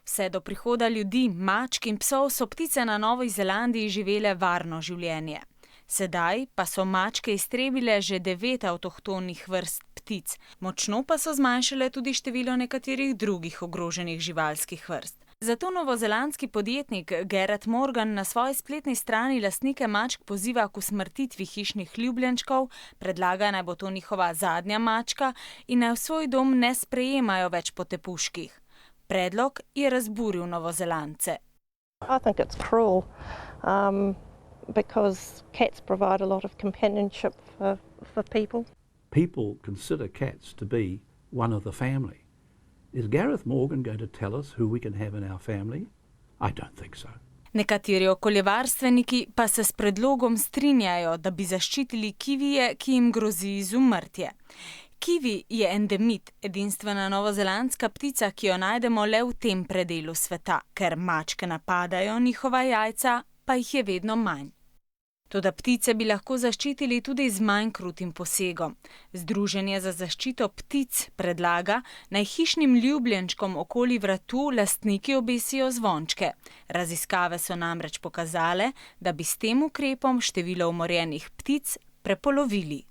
Vse do prihoda ljudi, mačk in psov so ptice na Novi Zelandiji živele varno življenje. Sedaj pa so mačke iztrebile že 9 avtohtonih vrst ptic, močno pa so zmanjšale tudi število nekaterih drugih ogroženih živalskih vrst. Zato novozelandski podjetnik Gareth Morgan na svoji spletni strani lastnike mačk poziva k usmrtitvi hišnih ljubljenčkov, predlaga, naj bo to njihova zadnja mačka in naj v svoj dom ne sprejemajo več potepuških. Predlog je razburil Novozelandce. I think it's cruel because cats provide a lot of companionship for people. People consider cats to be one of the family. Is Gareth Morgan going to tell us who we can have in our family? I don't think so. Nekateri okoljevarstveniki pa se s predlogom strinjajo, da bi zaščitili kivije, ki jim grozi izumrtje. Kivi je endemit, edinstvena novozelandska ptica, ki jo najdemo le v tem predelu sveta, ker mačke napadajo njihova jajca, pa jih je vedno manj. Toda ptice bi lahko zaščitili tudi z manj krutim posegom. Združenje za zaščito ptic predlaga, naj hišnim ljubljenčkom okoli vratu lastniki obesijo zvončke. Raziskave so namreč pokazale, da bi s tem ukrepom število umorjenih ptic prepolovili.